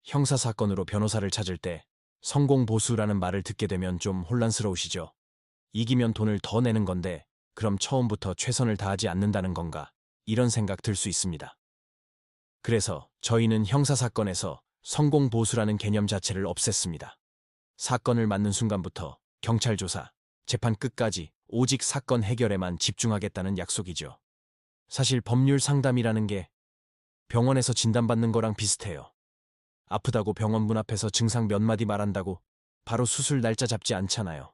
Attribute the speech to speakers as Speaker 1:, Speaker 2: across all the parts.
Speaker 1: 형사사건으로 변호사를 찾을 때 성공보수라는 말을 듣게 되면 좀 혼란스러우시죠? 이기면 돈을 더 내는 건데 그럼 처음부터 최선을 다하지 않는다는 건가? 이런 생각 들 수 있습니다. 그래서 저희는 형사사건에서 성공보수라는 개념 자체를 없앴습니다. 사건을 맡는 순간부터 경찰 조사, 재판 끝까지 오직 사건 해결에만 집중하겠다는 약속이죠. 사실 법률 상담이라는 게 병원에서 진단받는 거랑 비슷해요. 아프다고 병원 문 앞에서 증상 몇 마디 말한다고 바로 수술 날짜 잡지 않잖아요.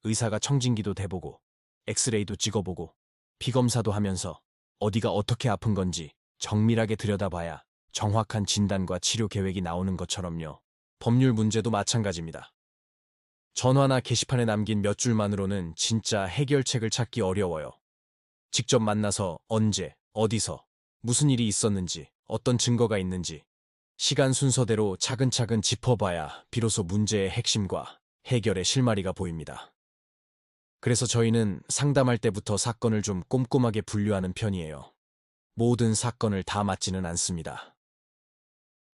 Speaker 1: 의사가 청진기도 대보고 엑스레이도 찍어보고 피검사도 하면서 어디가 어떻게 아픈 건지 정밀하게 들여다봐야 정확한 진단과 치료 계획이 나오는 것처럼요. 법률 문제도 마찬가지입니다. 전화나 게시판에 남긴 몇 줄만으로는 진짜 해결책을 찾기 어려워요. 직접 만나서 언제, 어디서, 무슨 일이 있었는지, 어떤 증거가 있는지 시간 순서대로 차근차근 짚어봐야 비로소 문제의 핵심과 해결의 실마리가 보입니다. 그래서 저희는 상담할 때부터 사건을 좀 꼼꼼하게 분류하는 편이에요. 모든 사건을 다 맞지는 않습니다.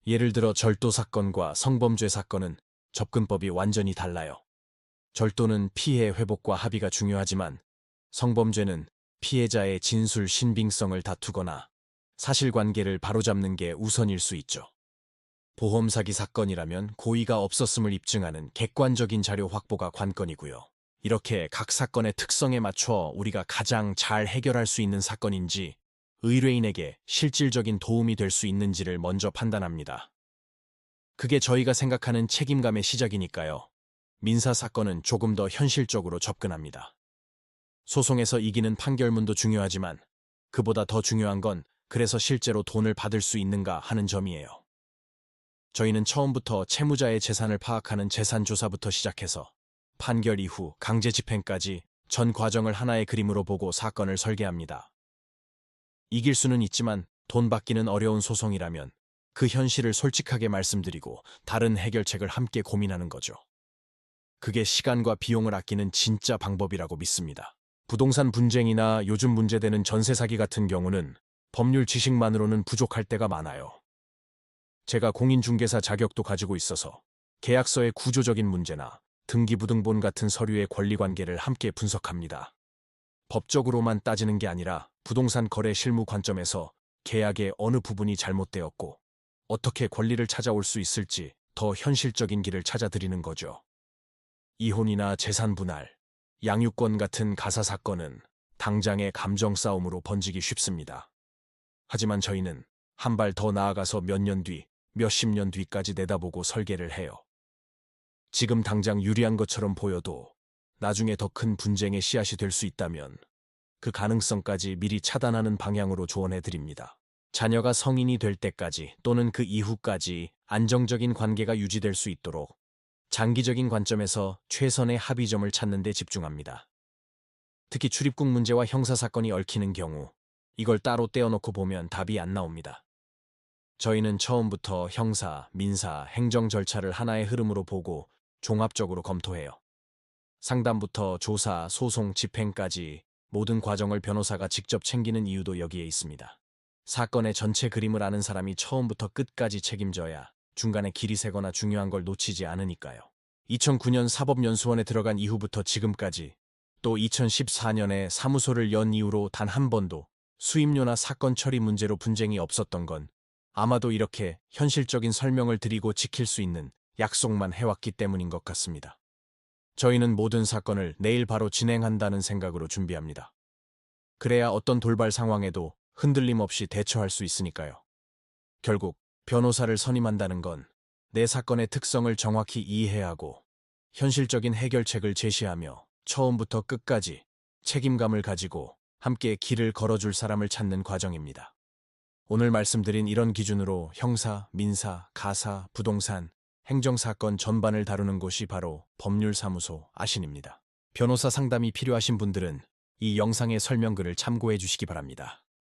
Speaker 1: 예를 들어 절도 사건과 성범죄 사건은 접근법이 완전히 달라요. 절도는 피해 회복과 합의가 중요하지만 성범죄는 피해자의 진술 신빙성을 다투거나 사실관계를 바로잡는 게 우선일 수 있죠. 보험 사기 사건이라면 고의가 없었음을 입증하는 객관적인 자료 확보가 관건이고요. 이렇게 각 사건의 특성에 맞춰 우리가 가장 잘 해결할 수 있는 사건인지 의뢰인에게 실질적인 도움이 될 수 있는지를 먼저 판단합니다. 그게 저희가 생각하는 책임감의 시작이니까요. 민사 사건은 조금 더 현실적으로 접근합니다. 소송에서 이기는 판결문도 중요하지만 그보다 더 중요한 건 그래서 실제로 돈을 받을 수 있는가 하는 점이에요. 저희는 처음부터 채무자의 재산을 파악하는 재산조사부터 시작해서 판결 이후 강제 집행까지 전 과정을 하나의 그림으로 보고 사건을 설계합니다. 이길 수는 있지만 돈 받기는 어려운 소송이라면 그 현실을 솔직하게 말씀드리고 다른 해결책을 함께 고민하는 거죠. 그게 시간과 비용을 아끼는 진짜 방법이라고 믿습니다. 부동산 분쟁이나 요즘 문제되는 전세 사기 같은 경우는 법률 지식만으로는 부족할 때가 많아요. 제가 공인중개사 자격도 가지고 있어서 계약서의 구조적인 문제나 등기부등본 같은 서류의 권리관계를 함께 분석합니다. 법적으로만 따지는 게 아니라 부동산 거래 실무 관점에서 계약의 어느 부분이 잘못되었고 어떻게 권리를 찾아올 수 있을지 더 현실적인 길을 찾아드리는 거죠. 이혼이나 재산 분할, 양육권 같은 가사 사건은 당장의 감정 싸움으로 번지기 쉽습니다. 하지만 저희는 한 발 더 나아가서 몇 년 뒤, 몇십 년 뒤까지 내다보고 설계를 해요. 지금 당장 유리한 것처럼 보여도 나중에 더 큰 분쟁의 씨앗이 될 수 있다면 그 가능성까지 미리 차단하는 방향으로 조언해드립니다. 자녀가 성인이 될 때까지 또는 그 이후까지 안정적인 관계가 유지될 수 있도록 장기적인 관점에서 최선의 합의점을 찾는 데 집중합니다. 특히 출입국 문제와 형사사건이 얽히는 경우 이걸 따로 떼어놓고 보면 답이 안 나옵니다. 저희는 처음부터 형사, 민사, 행정 절차를 하나의 흐름으로 보고 종합적으로 검토해요. 상담부터 조사, 소송, 집행까지 모든 과정을 변호사가 직접 챙기는 이유도 여기에 있습니다. 사건의 전체 그림을 아는 사람이 처음부터 끝까지 책임져야 중간에 길이 새거나 중요한 걸 놓치지 않으니까요. 2009년 사법연수원에 들어간 이후부터 지금까지 또 2014년에 사무소를 연 이후로 단 한 번도 수임료나 사건 처리 문제로 분쟁이 없었던 건 아마도 이렇게 현실적인 설명을 드리고 지킬 수 있는 약속만 해왔기 때문인 것 같습니다. 저희는 모든 사건을 내일 바로 진행한다는 생각으로 준비합니다. 그래야 어떤 돌발 상황에도 흔들림 없이 대처할 수 있으니까요. 결국 변호사를 선임한다는 건 내 사건의 특성을 정확히 이해하고 현실적인 해결책을 제시하며 처음부터 끝까지 책임감을 가지고 함께 길을 걸어줄 사람을 찾는 과정입니다. 오늘 말씀드린 이런 기준으로 형사, 민사, 가사, 부동산, 행정사건 전반을 다루는 곳이 바로 법률사무소 아신입니다. 변호사 상담이 필요하신 분들은 이 영상의 설명글을 참고해 주시기 바랍니다.